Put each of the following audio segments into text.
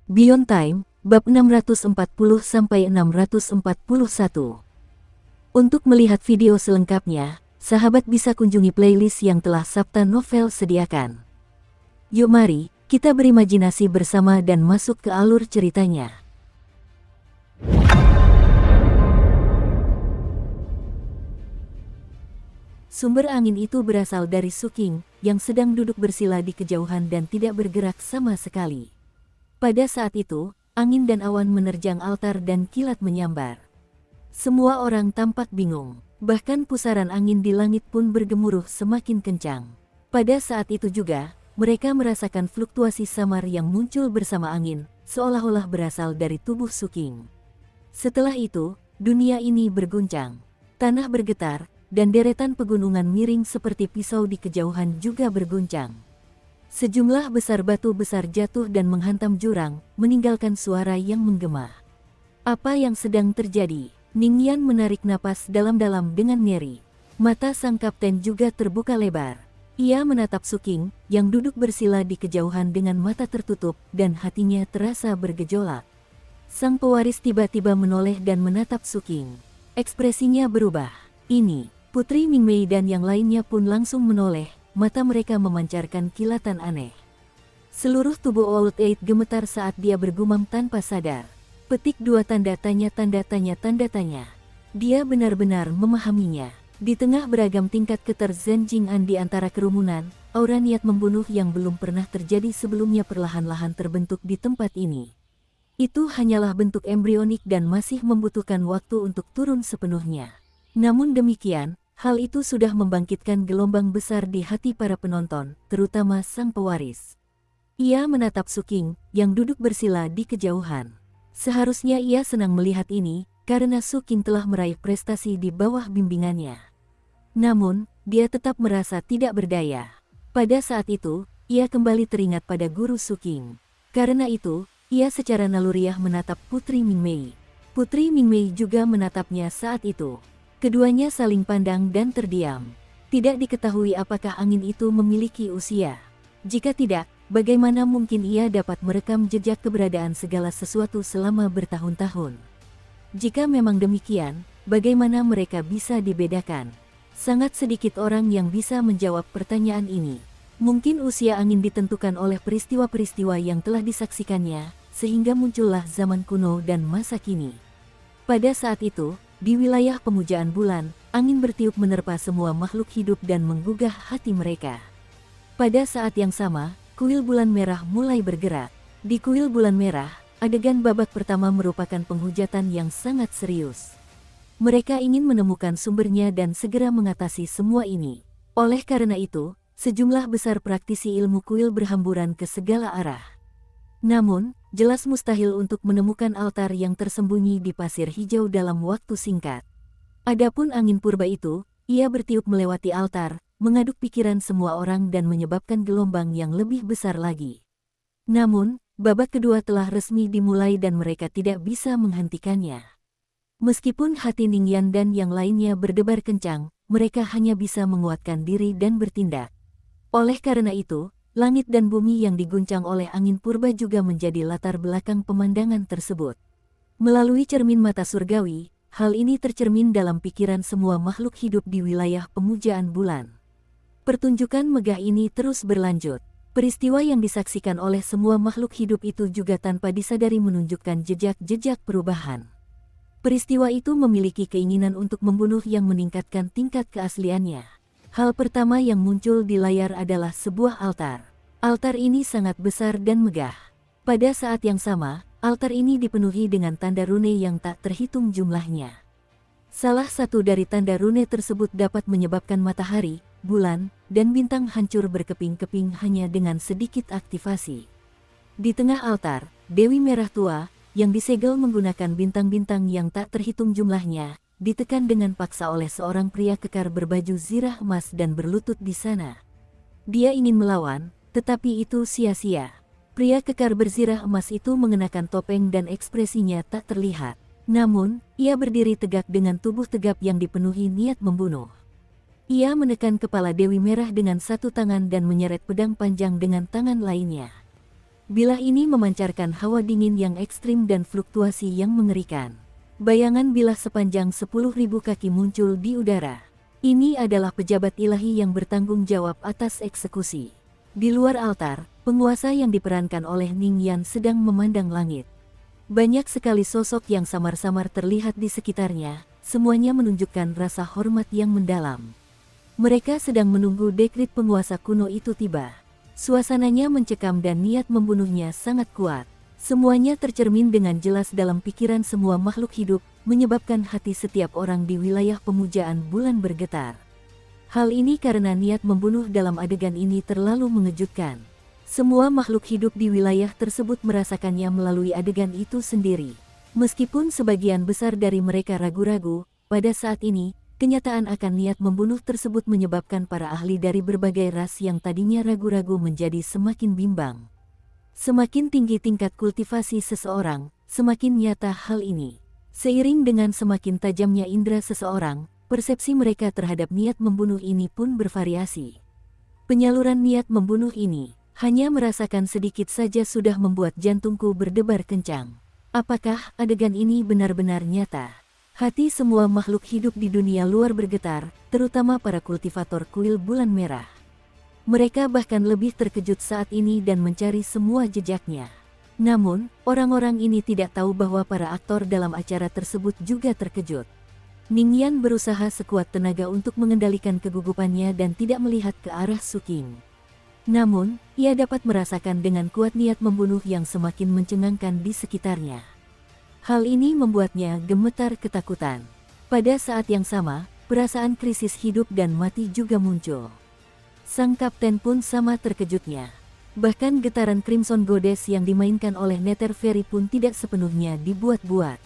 Beyond Time, bab 640-641. Untuk melihat video selengkapnya, sahabat bisa kunjungi playlist yang telah Sabta Novel sediakan. Yuk mari, kita berimajinasi bersama dan masuk ke alur ceritanya. Sumber angin itu berasal dari Suking, yang sedang duduk bersila di kejauhan dan tidak bergerak sama sekali. Pada saat itu, angin dan awan menerjang altar dan kilat menyambar. Semua orang tampak bingung, bahkan pusaran angin di langit pun bergemuruh semakin kencang. Pada saat itu juga, mereka merasakan fluktuasi samar yang muncul bersama angin, seolah-olah berasal dari tubuh Suking. Setelah itu, dunia ini berguncang. Tanah bergetar, dan deretan pegunungan miring seperti pisau di kejauhan juga berguncang. Sejumlah besar batu besar jatuh dan menghantam jurang, meninggalkan suara yang menggema. Apa yang sedang terjadi? Ningyan menarik napas dalam-dalam dengan ngeri. Mata sang kapten juga terbuka lebar. Ia menatap Suking, yang duduk bersila di kejauhan dengan mata tertutup, dan hatinya terasa bergejolak. Sang pewaris tiba-tiba menoleh dan menatap Suking. Ekspresinya berubah. Ini, Putri Mingmei dan yang lainnya pun langsung menoleh. Mata mereka memancarkan kilatan aneh. Seluruh tubuh Old Eight gemetar saat dia bergumam tanpa sadar. Petik 2 tanda tanya. Dia benar-benar memahaminya. Di tengah beragam tingkat keterzanjingan di antara kerumunan, aura niat membunuh yang belum pernah terjadi sebelumnya perlahan-lahan terbentuk di tempat ini. Itu hanyalah bentuk embrionik dan masih membutuhkan waktu untuk turun sepenuhnya. Namun demikian, hal itu sudah membangkitkan gelombang besar di hati para penonton, terutama sang pewaris. Ia menatap Suking, yang duduk bersila di kejauhan. Seharusnya ia senang melihat ini, karena Suking telah meraih prestasi di bawah bimbingannya. Namun, dia tetap merasa tidak berdaya. Pada saat itu, ia kembali teringat pada guru Suking. Karena itu, ia secara naluriah menatap Putri Mingmei. Putri Mingmei juga menatapnya saat itu. Keduanya saling pandang dan terdiam. Tidak diketahui apakah angin itu memiliki usia. Jika tidak, bagaimana mungkin ia dapat merekam jejak keberadaan segala sesuatu selama bertahun-tahun? Jika memang demikian, bagaimana mereka bisa dibedakan? Sangat sedikit orang yang bisa menjawab pertanyaan ini. Mungkin usia angin ditentukan oleh peristiwa-peristiwa yang telah disaksikannya, sehingga muncullah zaman kuno dan masa kini. Pada saat itu, di wilayah pemujaan bulan, angin bertiup menerpa semua makhluk hidup dan menggugah hati mereka. Pada saat yang sama, kuil bulan merah mulai bergerak. Di kuil bulan merah, adegan babak pertama merupakan penghujatan yang sangat serius. Mereka ingin menemukan sumbernya dan segera mengatasi semua ini. Oleh karena itu, sejumlah besar praktisi ilmu kuil berhamburan ke segala arah. Namun, jelas mustahil untuk menemukan altar yang tersembunyi di pasir hijau dalam waktu singkat. Adapun angin purba itu, ia bertiup melewati altar, mengaduk pikiran semua orang dan menyebabkan gelombang yang lebih besar lagi. Namun, babak kedua telah resmi dimulai dan mereka tidak bisa menghentikannya. Meskipun hati Ningyan dan yang lainnya berdebar kencang, mereka hanya bisa menguatkan diri dan bertindak. Oleh karena itu, langit dan bumi yang diguncang oleh angin purba juga menjadi latar belakang pemandangan tersebut. Melalui cermin mata surgawi, hal ini tercermin dalam pikiran semua makhluk hidup di wilayah pemujaan bulan. Pertunjukan megah ini terus berlanjut. Peristiwa yang disaksikan oleh semua makhluk hidup itu juga tanpa disadari menunjukkan jejak-jejak perubahan. Peristiwa itu memiliki keinginan untuk membunuh yang meningkatkan tingkat keasliannya. Hal pertama yang muncul di layar adalah sebuah altar. Altar ini sangat besar dan megah. Pada saat yang sama, altar ini dipenuhi dengan tanda rune yang tak terhitung jumlahnya. Salah satu dari tanda rune tersebut dapat menyebabkan matahari, bulan, dan bintang hancur berkeping-keping hanya dengan sedikit aktivasi. Di tengah altar, Dewi Merah Tua, yang disegel menggunakan bintang-bintang yang tak terhitung jumlahnya, ditekan dengan paksa oleh seorang pria kekar berbaju zirah emas dan berlutut di sana. Dia ingin melawan, tetapi itu sia-sia. Pria kekar berzirah emas itu mengenakan topeng dan ekspresinya tak terlihat. Namun, ia berdiri tegak dengan tubuh tegap yang dipenuhi niat membunuh. Ia menekan kepala Dewi Merah dengan satu tangan dan menyeret pedang panjang dengan tangan lainnya. Bilah ini memancarkan hawa dingin yang ekstrim dan fluktuasi yang mengerikan. Bayangan bilah sepanjang 10.000 kaki muncul di udara. Ini adalah pejabat ilahi yang bertanggung jawab atas eksekusi. Di luar altar, penguasa yang diperankan oleh Ning Yan sedang memandang langit. Banyak sekali sosok yang samar-samar terlihat di sekitarnya, semuanya menunjukkan rasa hormat yang mendalam. Mereka sedang menunggu dekrit penguasa kuno itu tiba. Suasananya mencekam dan niat membunuhnya sangat kuat. Semuanya tercermin dengan jelas dalam pikiran semua makhluk hidup, menyebabkan hati setiap orang di wilayah pemujaan bulan bergetar. Hal ini karena niat membunuh dalam adegan ini terlalu mengejutkan. Semua makhluk hidup di wilayah tersebut merasakannya melalui adegan itu sendiri. Meskipun sebagian besar dari mereka ragu-ragu, pada saat ini, kenyataan akan niat membunuh tersebut menyebabkan para ahli dari berbagai ras yang tadinya ragu-ragu menjadi semakin bimbang. Semakin tinggi tingkat kultivasi seseorang, semakin nyata hal ini. Seiring dengan semakin tajamnya indera seseorang, persepsi mereka terhadap niat membunuh ini pun bervariasi. Penyaluran niat membunuh ini, hanya merasakan sedikit saja sudah membuat jantungku berdebar kencang. Apakah adegan ini benar-benar nyata? Hati semua makhluk hidup di dunia luar bergetar, terutama para kultivator kuil bulan merah. Mereka bahkan lebih terkejut saat ini dan mencari semua jejaknya. Namun, orang-orang ini tidak tahu bahwa para aktor dalam acara tersebut juga terkejut. Ning Yan berusaha sekuat tenaga untuk mengendalikan kegugupannya dan tidak melihat ke arah Su King. Namun, ia dapat merasakan dengan kuat niat membunuh yang semakin mencengangkan di sekitarnya. Hal ini membuatnya gemetar ketakutan. Pada saat yang sama, perasaan krisis hidup dan mati juga muncul. Sang kapten pun sama terkejutnya. Bahkan getaran Crimson Goddess yang dimainkan oleh Nether Fairy pun tidak sepenuhnya dibuat-buat.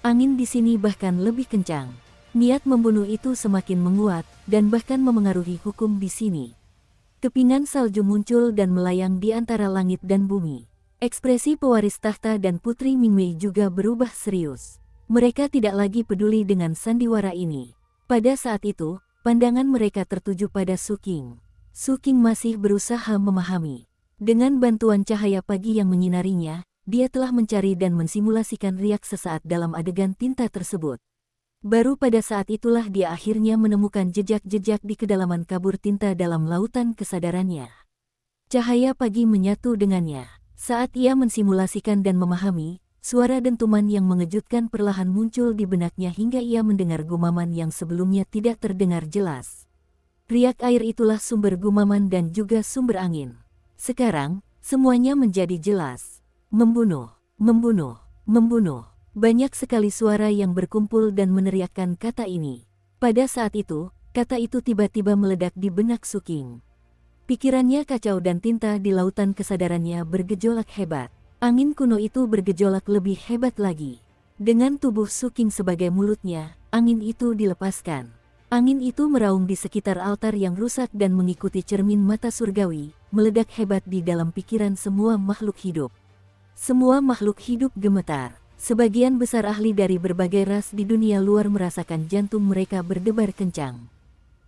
Angin di sini bahkan lebih kencang. Niat membunuh itu semakin menguat dan bahkan memengaruhi hukum di sini. Kepingan salju muncul dan melayang di antara langit dan bumi. Ekspresi pewaris tahta dan Putri Mingmei juga berubah serius. Mereka tidak lagi peduli dengan sandiwara ini. Pada saat itu, pandangan mereka tertuju pada Su King. Su King masih berusaha memahami. Dengan bantuan cahaya pagi yang menyinarinya, dia telah mencari dan mensimulasikan riak sesaat dalam adegan tinta tersebut. Baru pada saat itulah dia akhirnya menemukan jejak-jejak di kedalaman kabur tinta dalam lautan kesadarannya. Cahaya pagi menyatu dengannya. Saat ia mensimulasikan dan memahami, suara dentuman yang mengejutkan perlahan muncul di benaknya hingga ia mendengar gumaman yang sebelumnya tidak terdengar jelas. Riak air itulah sumber gumaman dan juga sumber angin. Sekarang, semuanya menjadi jelas. Membunuh, membunuh, membunuh. Banyak sekali suara yang berkumpul dan meneriakkan kata ini. Pada saat itu, kata itu tiba-tiba meledak di benak Su King. Pikirannya kacau dan tinta di lautan kesadarannya bergejolak hebat. Angin kuno itu bergejolak lebih hebat lagi. Dengan tubuh Su King sebagai mulutnya, angin itu dilepaskan. Angin itu meraung di sekitar altar yang rusak dan mengikuti cermin mata surgawi, meledak hebat di dalam pikiran semua makhluk hidup. Semua makhluk hidup gemetar. Sebagian besar ahli dari berbagai ras di dunia luar merasakan jantung mereka berdebar kencang.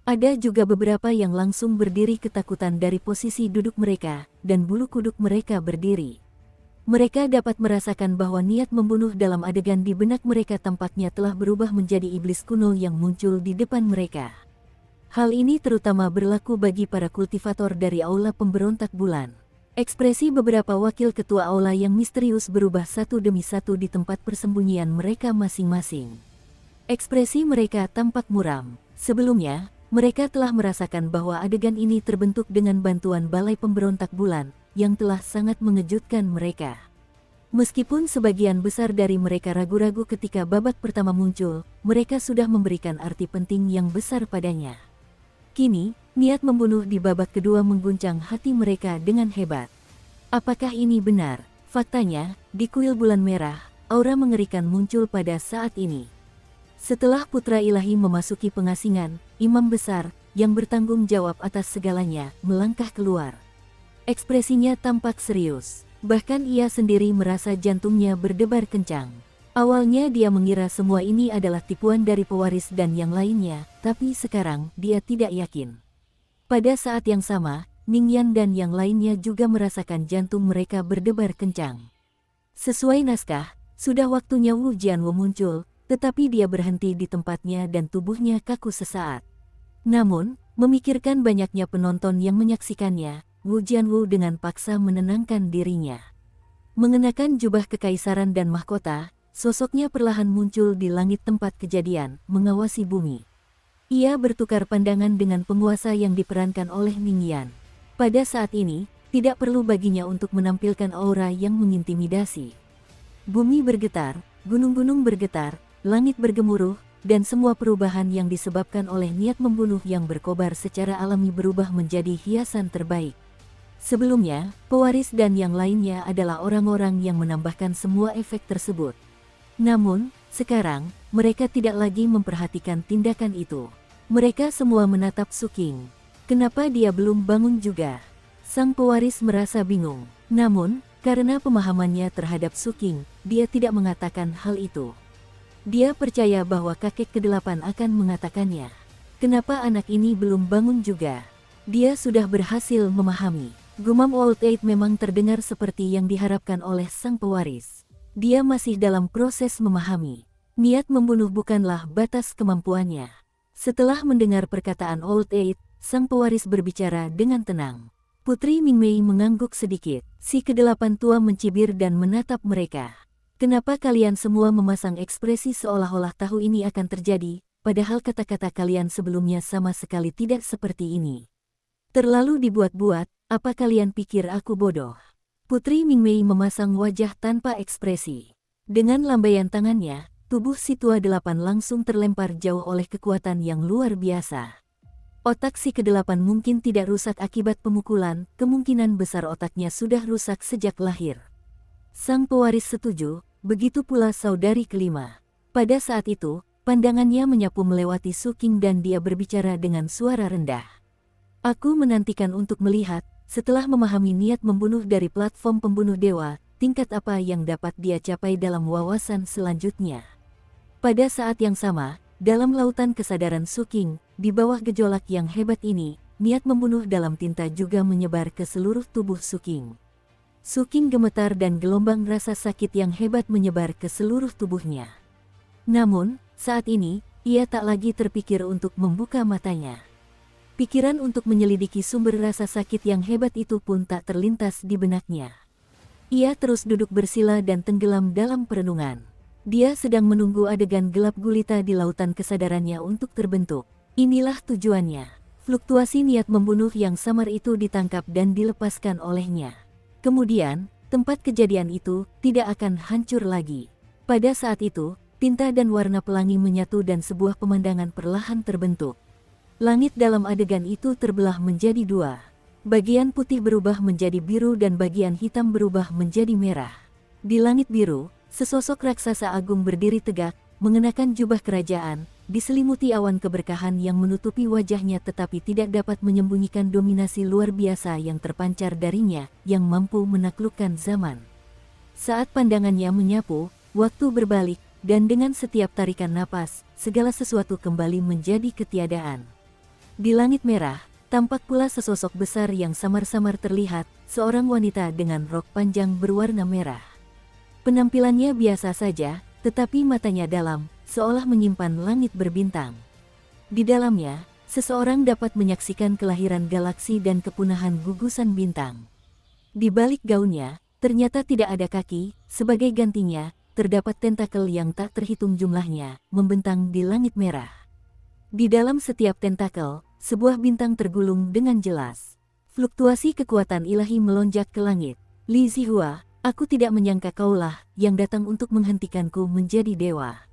Ada juga beberapa yang langsung berdiri ketakutan dari posisi duduk mereka, dan bulu kuduk mereka berdiri. Mereka dapat merasakan bahwa niat membunuh dalam adegan di benak mereka tampaknya telah berubah menjadi iblis kuno yang muncul di depan mereka. Hal ini terutama berlaku bagi para kultivator dari Aula Pemberontak Bulan. Ekspresi beberapa wakil ketua aula yang misterius berubah satu demi satu di tempat persembunyian mereka masing-masing. Ekspresi mereka tampak muram. Sebelumnya, mereka telah merasakan bahwa adegan ini terbentuk dengan bantuan Balai Pemberontak Bulan, yang telah sangat mengejutkan mereka. Meskipun sebagian besar dari mereka ragu-ragu ketika babak pertama muncul, mereka sudah memberikan arti penting yang besar padanya. Kini, niat membunuh di babak kedua mengguncang hati mereka dengan hebat. Apakah ini benar? Faktanya, di kuil bulan merah, aura mengerikan muncul pada saat ini. Setelah putra ilahi memasuki pengasingan, imam besar, yang bertanggung jawab atas segalanya, melangkah keluar. Ekspresinya tampak serius, bahkan ia sendiri merasa jantungnya berdebar kencang. Awalnya dia mengira semua ini adalah tipuan dari pewaris dan yang lainnya, tapi sekarang dia tidak yakin. Pada saat yang sama, Ningyan dan yang lainnya juga merasakan jantung mereka berdebar kencang. Sesuai naskah, sudah waktunya Wu Jianwu muncul, tetapi dia berhenti di tempatnya dan tubuhnya kaku sesaat. Namun, memikirkan banyaknya penonton yang menyaksikannya, Wu Jianwu dengan paksa menenangkan dirinya. Mengenakan jubah kekaisaran dan mahkota, sosoknya perlahan muncul di langit tempat kejadian, mengawasi bumi. Ia bertukar pandangan dengan penguasa yang diperankan oleh Ningyan. Pada saat ini, tidak perlu baginya untuk menampilkan aura yang mengintimidasi. Bumi bergetar, gunung-gunung bergetar, langit bergemuruh, dan semua perubahan yang disebabkan oleh niat membunuh yang berkobar secara alami berubah menjadi hiasan terbaik. Sebelumnya, pewaris dan yang lainnya adalah orang-orang yang menambahkan semua efek tersebut. Namun, sekarang, mereka tidak lagi memperhatikan tindakan itu. Mereka semua menatap Su Qing. Kenapa dia belum bangun juga? Sang pewaris merasa bingung. Namun, karena pemahamannya terhadap Su Qing, dia tidak mengatakan hal itu. Dia percaya bahwa kakek ke-8 akan mengatakannya. Kenapa anak ini belum bangun juga? Dia sudah berhasil memahami. Gumam Old Eight memang terdengar seperti yang diharapkan oleh sang pewaris. Dia masih dalam proses memahami. Niat membunuh bukanlah batas kemampuannya. Setelah mendengar perkataan Old Eight, sang pewaris berbicara dengan tenang. Putri Mingmei mengangguk sedikit. Si ke-8 tua mencibir dan menatap mereka. Kenapa kalian semua memasang ekspresi seolah-olah tahu ini akan terjadi, padahal kata-kata kalian sebelumnya sama sekali tidak seperti ini? Terlalu dibuat-buat, apa kalian pikir aku bodoh? Putri Mingmei memasang wajah tanpa ekspresi. Dengan lambaian tangannya, tubuh si tua 8 langsung terlempar jauh oleh kekuatan yang luar biasa. Otak si ke-8 mungkin tidak rusak akibat pemukulan, kemungkinan besar otaknya sudah rusak sejak lahir. Sang pewaris setuju, begitu pula saudari ke-5. Pada saat itu, pandangannya menyapu melewati Su Qing dan dia berbicara dengan suara rendah. Aku menantikan untuk melihat, setelah memahami niat membunuh dari platform pembunuh dewa, tingkat apa yang dapat dia capai dalam wawasan selanjutnya. Pada saat yang sama, dalam lautan kesadaran Su Qing, di bawah gejolak yang hebat ini, niat membunuh dalam tinta juga menyebar ke seluruh tubuh Su Qing. Su Qing gemetar dan gelombang rasa sakit yang hebat menyebar ke seluruh tubuhnya. Namun, saat ini, ia tak lagi terpikir untuk membuka matanya. Pikiran untuk menyelidiki sumber rasa sakit yang hebat itu pun tak terlintas di benaknya. Ia terus duduk bersila dan tenggelam dalam perenungan. Dia sedang menunggu adegan gelap gulita di lautan kesadarannya untuk terbentuk. Inilah tujuannya. Fluktuasi niat membunuh yang samar itu ditangkap dan dilepaskan olehnya. Kemudian, tempat kejadian itu tidak akan hancur lagi. Pada saat itu, tinta dan warna pelangi menyatu dan sebuah pemandangan perlahan terbentuk. Langit dalam adegan itu terbelah menjadi dua. Bagian putih berubah menjadi biru dan bagian hitam berubah menjadi merah. Di langit biru, sesosok raksasa agung berdiri tegak, mengenakan jubah kerajaan, diselimuti awan keberkahan yang menutupi wajahnya tetapi tidak dapat menyembunyikan dominasi luar biasa yang terpancar darinya, yang mampu menaklukkan zaman. Saat pandangannya menyapu, waktu berbalik, dan dengan setiap tarikan napas, segala sesuatu kembali menjadi ketiadaan. Di langit merah, tampak pula sesosok besar yang samar-samar terlihat, seorang wanita dengan rok panjang berwarna merah. Penampilannya biasa saja, tetapi matanya dalam, seolah menyimpan langit berbintang. Di dalamnya, seseorang dapat menyaksikan kelahiran galaksi dan kepunahan gugusan bintang. Di balik gaunnya, ternyata tidak ada kaki, sebagai gantinya, terdapat tentakel yang tak terhitung jumlahnya, membentang di langit merah. Di dalam setiap tentakel, sebuah bintang tergulung dengan jelas. Fluktuasi kekuatan ilahi melonjak ke langit. Li Zihua, aku tidak menyangka kaulah yang datang untuk menghentikanku menjadi dewa.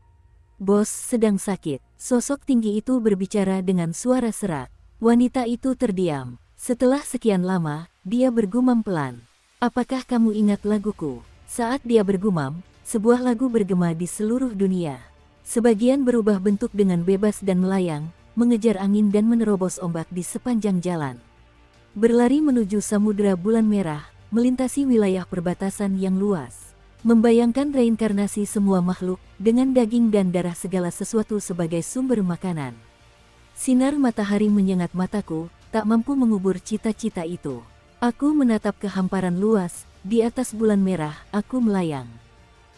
Bos sedang sakit. Sosok tinggi itu berbicara dengan suara serak. Wanita itu terdiam. Setelah sekian lama, dia bergumam pelan. Apakah kamu ingat laguku? Saat dia bergumam, sebuah lagu bergema di seluruh dunia. Sebagian berubah bentuk dengan bebas dan melayang, mengejar angin dan menerobos ombak di sepanjang jalan. Berlari menuju samudera bulan merah, melintasi wilayah perbatasan yang luas. Membayangkan reinkarnasi semua makhluk, dengan daging dan darah segala sesuatu sebagai sumber makanan. Sinar matahari menyengat mataku, tak mampu mengubur cita-cita itu. Aku menatap ke hamparan luas, di atas bulan merah, aku melayang.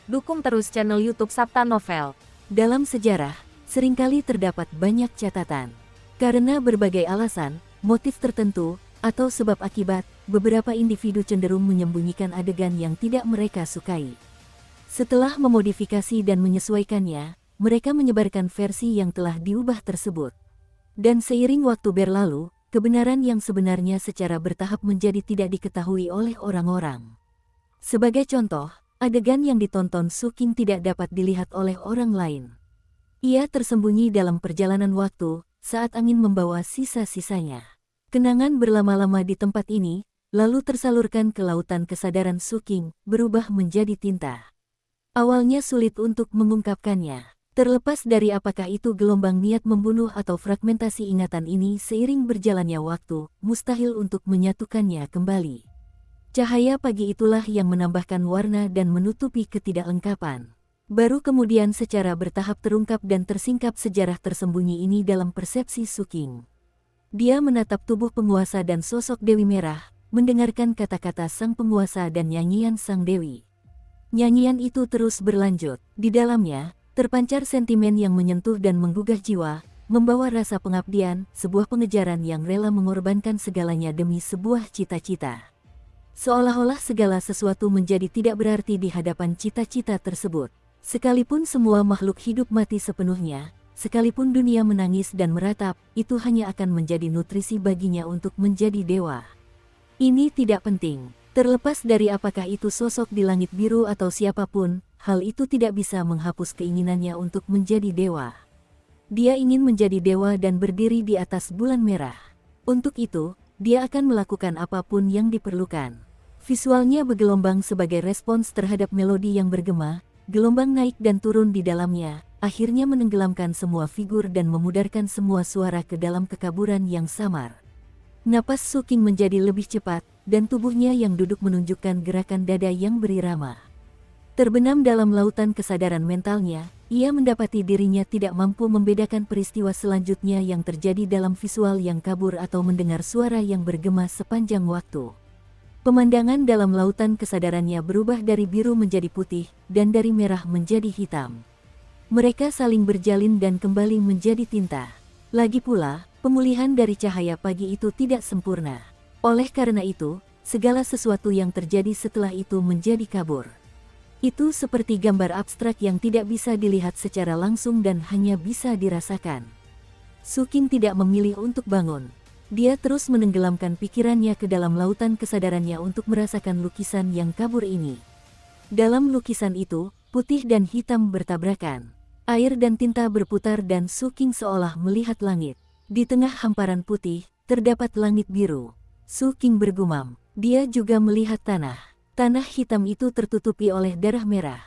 Dukung terus channel YouTube Sapta Novel. Dalam sejarah, seringkali terdapat banyak catatan. Karena berbagai alasan, motif tertentu, atau sebab akibat, beberapa individu cenderung menyembunyikan adegan yang tidak mereka sukai. Setelah memodifikasi dan menyesuaikannya, mereka menyebarkan versi yang telah diubah tersebut. Dan seiring waktu berlalu, kebenaran yang sebenarnya secara bertahap menjadi tidak diketahui oleh orang-orang. Sebagai contoh, adegan yang ditonton Su Qing tidak dapat dilihat oleh orang lain. Ia tersembunyi dalam perjalanan waktu, saat angin membawa sisa-sisanya. Kenangan berlama-lama di tempat ini, lalu tersalurkan ke lautan kesadaran Su Qing, berubah menjadi tinta. Awalnya sulit untuk mengungkapkannya. Terlepas dari apakah itu gelombang niat membunuh atau fragmentasi ingatan ini seiring berjalannya waktu, mustahil untuk menyatukannya kembali. Cahaya pagi itulah yang menambahkan warna dan menutupi ketidaklengkapan. Baru kemudian secara bertahap terungkap dan tersingkap sejarah tersembunyi ini dalam persepsi Su Qing. Dia menatap tubuh penguasa dan sosok Dewi Merah, mendengarkan kata-kata sang penguasa dan nyanyian sang dewi. Nyanyian itu terus berlanjut. Di dalamnya, terpancar sentimen yang menyentuh dan menggugah jiwa, membawa rasa pengabdian, sebuah pengejaran yang rela mengorbankan segalanya demi sebuah cita-cita. Seolah-olah segala sesuatu menjadi tidak berarti di hadapan cita-cita tersebut. Sekalipun semua makhluk hidup mati sepenuhnya, sekalipun dunia menangis dan meratap, itu hanya akan menjadi nutrisi baginya untuk menjadi dewa. Ini tidak penting. Terlepas dari apakah itu sosok di langit biru atau siapapun, hal itu tidak bisa menghapus keinginannya untuk menjadi dewa. Dia ingin menjadi dewa dan berdiri di atas bulan merah. Untuk itu, dia akan melakukan apapun yang diperlukan. Visualnya bergelombang sebagai respons terhadap melodi yang bergema, gelombang naik dan turun di dalamnya, akhirnya menenggelamkan semua figur dan memudarkan semua suara ke dalam kekaburan yang samar. Napas Su Qing menjadi lebih cepat, dan tubuhnya yang duduk menunjukkan gerakan dada yang berirama. Terbenam dalam lautan kesadaran mentalnya, ia mendapati dirinya tidak mampu membedakan peristiwa selanjutnya yang terjadi dalam visual yang kabur atau mendengar suara yang bergema sepanjang waktu. Pemandangan dalam lautan kesadarannya berubah dari biru menjadi putih, dan dari merah menjadi hitam. Mereka saling berjalin dan kembali menjadi tinta. Lagi pula, pemulihan dari cahaya pagi itu tidak sempurna. Oleh karena itu, segala sesuatu yang terjadi setelah itu menjadi kabur. Itu seperti gambar abstrak yang tidak bisa dilihat secara langsung dan hanya bisa dirasakan. Su Qing tidak memilih untuk bangun. Dia terus menenggelamkan pikirannya ke dalam lautan kesadarannya untuk merasakan lukisan yang kabur ini. Dalam lukisan itu, putih dan hitam bertabrakan. Air dan tinta berputar dan Su Qing seolah melihat langit. Di tengah hamparan putih, terdapat langit biru. Su Qing bergumam. Dia juga melihat tanah. Tanah hitam itu tertutupi oleh darah merah.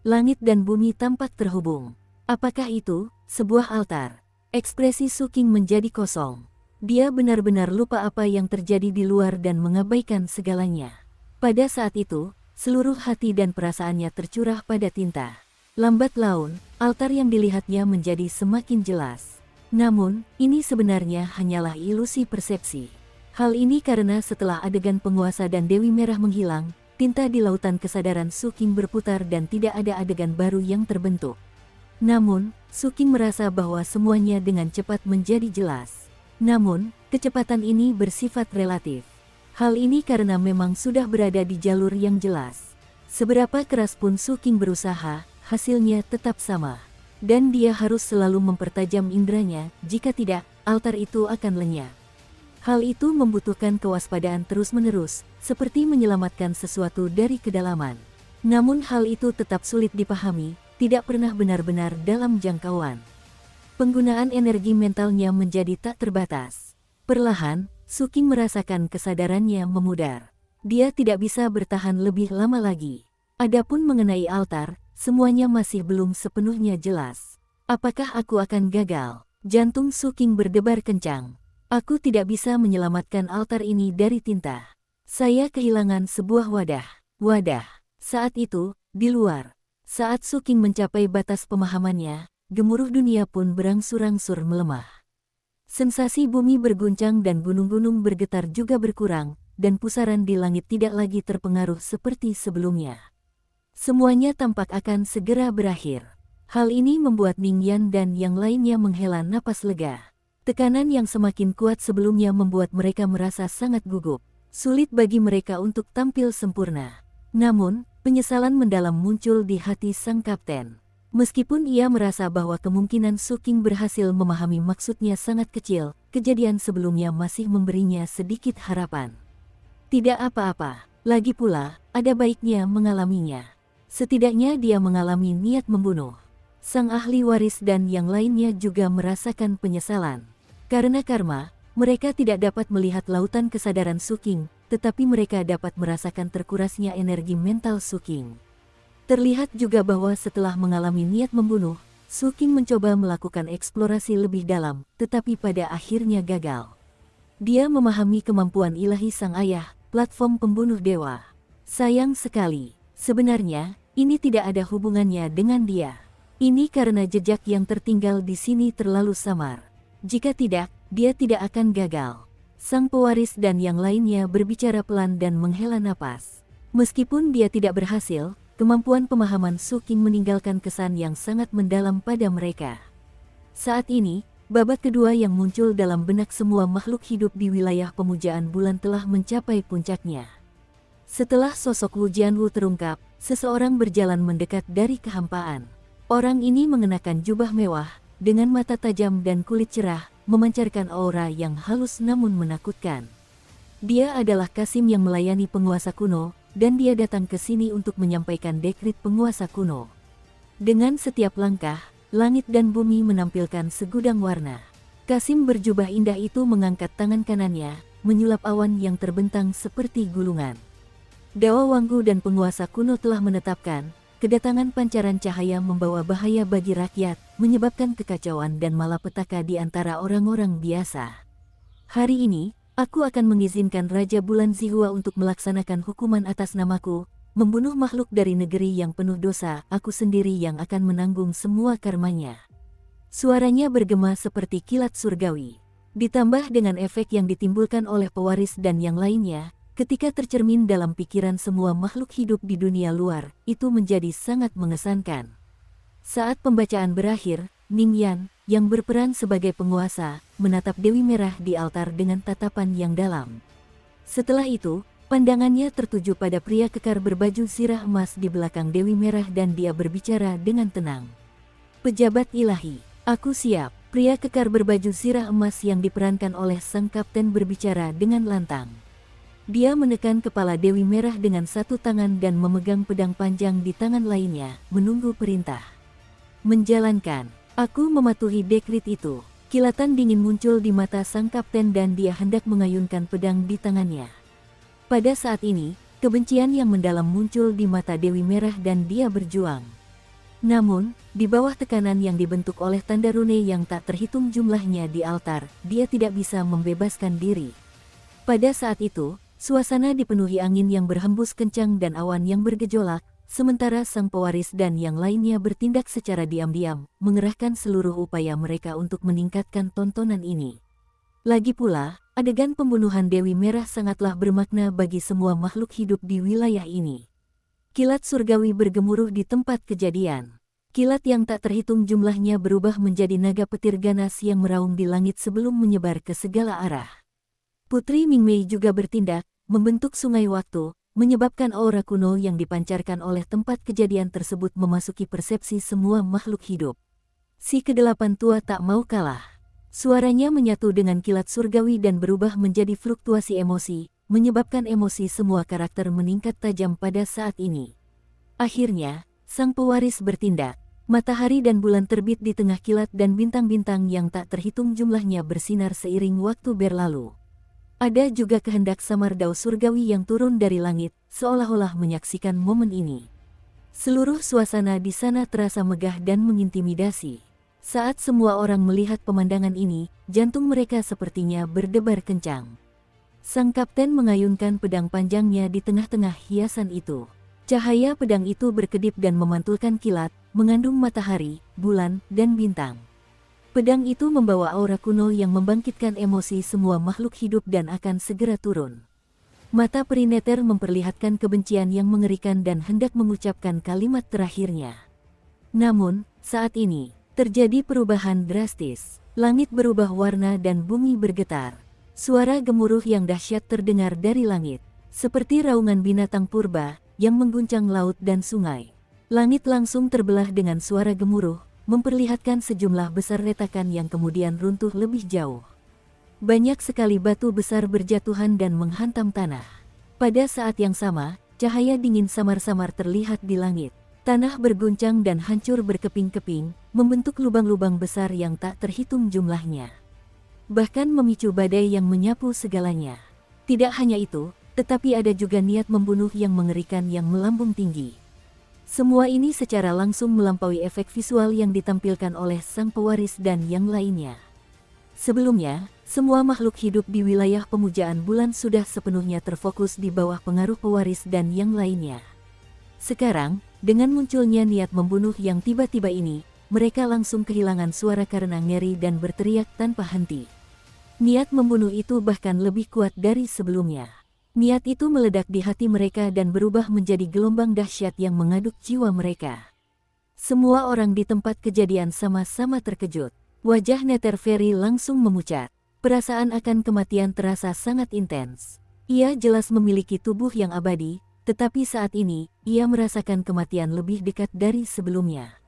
Langit dan bumi tampak terhubung. Apakah itu sebuah altar? Ekspresi Su Qing menjadi kosong. Dia benar-benar lupa apa yang terjadi di luar dan mengabaikan segalanya. Pada saat itu, seluruh hati dan perasaannya tercurah pada tinta. Lambat laun, altar yang dilihatnya menjadi semakin jelas. Namun, ini sebenarnya hanyalah ilusi persepsi. Hal ini karena setelah adegan penguasa dan Dewi Merah menghilang, tinta di lautan kesadaran Su Qing berputar dan tidak ada adegan baru yang terbentuk. Namun, Su Qing merasa bahwa semuanya dengan cepat menjadi jelas. Namun, kecepatan ini bersifat relatif. Hal ini karena memang sudah berada di jalur yang jelas. Seberapa keras pun Su Qing berusaha, hasilnya tetap sama. Dan dia harus selalu mempertajam indranya, jika tidak, altar itu akan lenyap. Hal itu membutuhkan kewaspadaan terus-menerus, seperti menyelamatkan sesuatu dari kedalaman. Namun hal itu tetap sulit dipahami, tidak pernah benar-benar dalam jangkauan. Penggunaan energi mentalnya menjadi tak terbatas. Perlahan, Su Qing merasakan kesadarannya memudar. Dia tidak bisa bertahan lebih lama lagi. Adapun mengenai altar, semuanya masih belum sepenuhnya jelas. Apakah aku akan gagal? Jantung Su Qing berdebar kencang. Aku tidak bisa menyelamatkan altar ini dari tinta. Saya kehilangan sebuah wadah. Saat itu, di luar. Saat Su Qing mencapai batas pemahamannya, gemuruh dunia pun berangsur-angsur melemah. Sensasi bumi berguncang dan gunung-gunung bergetar juga berkurang, dan pusaran di langit tidak lagi terpengaruh seperti sebelumnya. Semuanya tampak akan segera berakhir. Hal ini membuat Ning Yan dan yang lainnya menghela napas lega. Tekanan yang semakin kuat sebelumnya membuat mereka merasa sangat gugup. Sulit bagi mereka untuk tampil sempurna. Namun, penyesalan mendalam muncul di hati sang kapten. Meskipun ia merasa bahwa kemungkinan Su King berhasil memahami maksudnya sangat kecil, kejadian sebelumnya masih memberinya sedikit harapan. Tidak apa-apa, lagi pula, ada baiknya mengalaminya. Setidaknya dia mengalami niat membunuh. Sang ahli waris dan yang lainnya juga merasakan penyesalan. Karena karma, mereka tidak dapat melihat lautan kesadaran Su King, tetapi mereka dapat merasakan terkurasnya energi mental Su King. Terlihat juga bahwa setelah mengalami niat membunuh, Su King mencoba melakukan eksplorasi lebih dalam, tetapi pada akhirnya gagal. Dia memahami kemampuan ilahi sang ayah, platform pembunuh dewa. Sayang sekali, sebenarnya, ini tidak ada hubungannya dengan dia. Ini karena jejak yang tertinggal di sini terlalu samar. Jika tidak, dia tidak akan gagal. Sang pewaris dan yang lainnya berbicara pelan dan menghela napas. Meskipun dia tidak berhasil, kemampuan pemahaman Su King meninggalkan kesan yang sangat mendalam pada mereka. Saat ini, babak kedua yang muncul dalam benak semua makhluk hidup di wilayah pemujaan bulan telah mencapai puncaknya. Setelah sosok Wu Jianwu terungkap, seseorang berjalan mendekat dari kehampaan. Orang ini mengenakan jubah mewah, dengan mata tajam dan kulit cerah, memancarkan aura yang halus namun menakutkan. Dia adalah Qasim yang melayani penguasa kuno, dan dia datang ke sini untuk menyampaikan dekrit penguasa kuno. Dengan setiap langkah, langit dan bumi menampilkan segudang warna. Qasim berjubah indah itu mengangkat tangan kanannya, menyulap awan yang terbentang seperti gulungan. Dawa Wanggu dan penguasa kuno telah menetapkan, kedatangan pancaran cahaya membawa bahaya bagi rakyat, menyebabkan kekacauan dan malapetaka di antara orang-orang biasa. Hari ini, aku akan mengizinkan Raja Bulan Zihua untuk melaksanakan hukuman atas namaku, membunuh makhluk dari negeri yang penuh dosa, aku sendiri yang akan menanggung semua karmanya. Suaranya bergema seperti kilat surgawi. Ditambah dengan efek yang ditimbulkan oleh pewaris dan yang lainnya, ketika tercermin dalam pikiran semua makhluk hidup di dunia luar, itu menjadi sangat mengesankan. Saat pembacaan berakhir, Ning Yan, yang berperan sebagai penguasa, menatap Dewi Merah di altar dengan tatapan yang dalam. Setelah itu, pandangannya tertuju pada pria kekar berbaju zirah emas di belakang Dewi Merah dan dia berbicara dengan tenang. Pejabat ilahi, aku siap. Pria kekar berbaju zirah emas yang diperankan oleh sang kapten berbicara dengan lantang. Dia menekan kepala Dewi Merah dengan satu tangan dan memegang pedang panjang di tangan lainnya, menunggu perintah. Menjalankan. Aku mematuhi dekrit itu. Kilatan dingin muncul di mata sang kapten dan dia hendak mengayunkan pedang di tangannya. Pada saat ini, kebencian yang mendalam muncul di mata Dewi Merah dan dia berjuang. Namun, di bawah tekanan yang dibentuk oleh tanda rune yang tak terhitung jumlahnya di altar, dia tidak bisa membebaskan diri. Pada saat itu, suasana dipenuhi angin yang berhembus kencang dan awan yang bergejolak, sementara sang pewaris dan yang lainnya bertindak secara diam-diam, mengerahkan seluruh upaya mereka untuk meningkatkan tontonan ini. Lagi pula, adegan pembunuhan Dewi Merah sangatlah bermakna bagi semua makhluk hidup di wilayah ini. Kilat surgawi bergemuruh di tempat kejadian. Kilat yang tak terhitung jumlahnya berubah menjadi naga petir ganas yang meraung di langit sebelum menyebar ke segala arah. Putri Mingmei juga bertindak, membentuk sungai waktu, menyebabkan aura kuno yang dipancarkan oleh tempat kejadian tersebut memasuki persepsi semua makhluk hidup. Si kedelapan tua tak mau kalah. Suaranya menyatu dengan kilat surgawi dan berubah menjadi fluktuasi emosi, menyebabkan emosi semua karakter meningkat tajam pada saat ini. Akhirnya, sang pewaris bertindak. Matahari dan bulan terbit di tengah kilat dan bintang-bintang yang tak terhitung jumlahnya bersinar seiring waktu berlalu. Ada juga kehendak samar dao surgawi yang turun dari langit, seolah-olah menyaksikan momen ini. Seluruh suasana di sana terasa megah dan mengintimidasi. Saat semua orang melihat pemandangan ini, jantung mereka sepertinya berdebar kencang. Sang kapten mengayunkan pedang panjangnya di tengah-tengah hiasan itu. Cahaya pedang itu berkedip dan memantulkan kilat, mengandung matahari, bulan, dan bintang. Pedang itu membawa aura kuno yang membangkitkan emosi semua makhluk hidup dan akan segera turun. Mata peri Nether memperlihatkan kebencian yang mengerikan dan hendak mengucapkan kalimat terakhirnya. Namun, saat ini, terjadi perubahan drastis. Langit berubah warna dan bumi bergetar. Suara gemuruh yang dahsyat terdengar dari langit, seperti raungan binatang purba yang mengguncang laut dan sungai. Langit langsung terbelah dengan suara gemuruh, memperlihatkan sejumlah besar retakan yang kemudian runtuh lebih jauh. Banyak sekali batu besar berjatuhan dan menghantam tanah. Pada saat yang sama, cahaya dingin samar-samar terlihat di langit. Tanah berguncang dan hancur berkeping-keping, membentuk lubang-lubang besar yang tak terhitung jumlahnya. Bahkan memicu badai yang menyapu segalanya. Tidak hanya itu, tetapi ada juga niat membunuh yang mengerikan yang melambung tinggi. Semua ini secara langsung melampaui efek visual yang ditampilkan oleh sang pewaris dan yang lainnya. Sebelumnya, semua makhluk hidup di wilayah pemujaan bulan sudah sepenuhnya terfokus di bawah pengaruh pewaris dan yang lainnya. Sekarang, dengan munculnya niat membunuh yang tiba-tiba ini, mereka langsung kehilangan suara karena ngeri dan berteriak tanpa henti. Niat membunuh itu bahkan lebih kuat dari sebelumnya. Niat itu meledak di hati mereka dan berubah menjadi gelombang dahsyat yang mengaduk jiwa mereka. Semua orang di tempat kejadian sama-sama terkejut. Wajah Nether Fairy langsung memucat. Perasaan akan kematian terasa sangat intens. Ia jelas memiliki tubuh yang abadi, tetapi saat ini, ia merasakan kematian lebih dekat dari sebelumnya.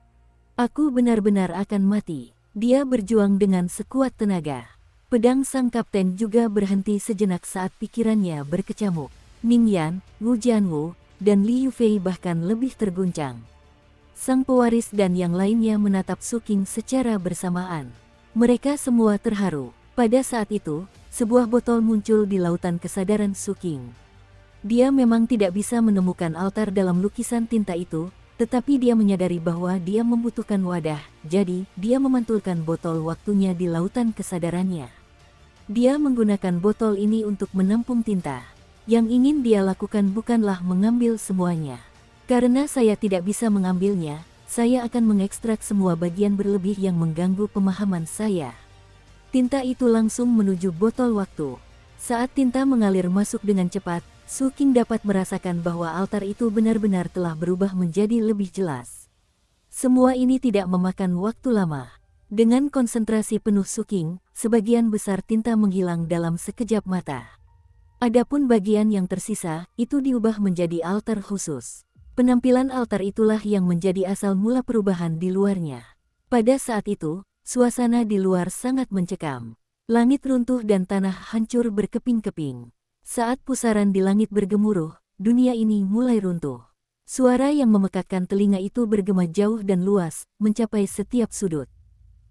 Aku benar-benar akan mati. Dia berjuang dengan sekuat tenaga. Pedang sang kapten juga berhenti sejenak saat pikirannya berkecamuk. Ning Yan, Wu Jianwu, dan Li Yufei bahkan lebih terguncang. Sang pewaris dan yang lainnya menatap Su King secara bersamaan. Mereka semua terharu. Pada saat itu, sebuah botol muncul di lautan kesadaran Su King. Dia memang tidak bisa menemukan altar dalam lukisan tinta itu, tetapi dia menyadari bahwa dia membutuhkan wadah, jadi dia memantulkan botol waktunya di lautan kesadarannya. Dia menggunakan botol ini untuk menampung tinta. Yang ingin dia lakukan bukanlah mengambil semuanya. Karena saya tidak bisa mengambilnya, saya akan mengekstrak semua bagian berlebih yang mengganggu pemahaman saya. Tinta itu langsung menuju botol waktu. Saat tinta mengalir masuk dengan cepat, Su King dapat merasakan bahwa altar itu benar-benar telah berubah menjadi lebih jelas. Semua ini tidak memakan waktu lama. Dengan konsentrasi penuh Su King, sebagian besar tinta menghilang dalam sekejap mata. Adapun bagian yang tersisa, itu diubah menjadi altar khusus. Penampilan altar itulah yang menjadi asal mula perubahan di luarnya. Pada saat itu, suasana di luar sangat mencekam. Langit runtuh dan tanah hancur berkeping-keping. Saat pusaran di langit bergemuruh, dunia ini mulai runtuh. Suara yang memekakkan telinga itu bergema jauh dan luas, mencapai setiap sudut.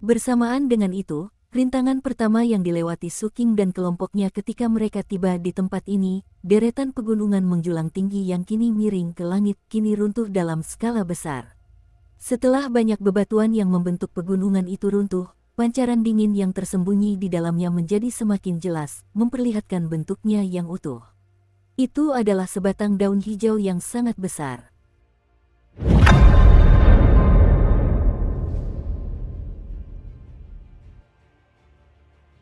Bersamaan dengan itu, rintangan pertama yang dilewati Su King dan kelompoknya ketika mereka tiba di tempat ini, deretan pegunungan menjulang tinggi yang kini miring ke langit, kini runtuh dalam skala besar. Setelah banyak bebatuan yang membentuk pegunungan itu runtuh, pancaran dingin yang tersembunyi di dalamnya menjadi semakin jelas, memperlihatkan bentuknya yang utuh. Itu adalah sebatang daun hijau yang sangat besar.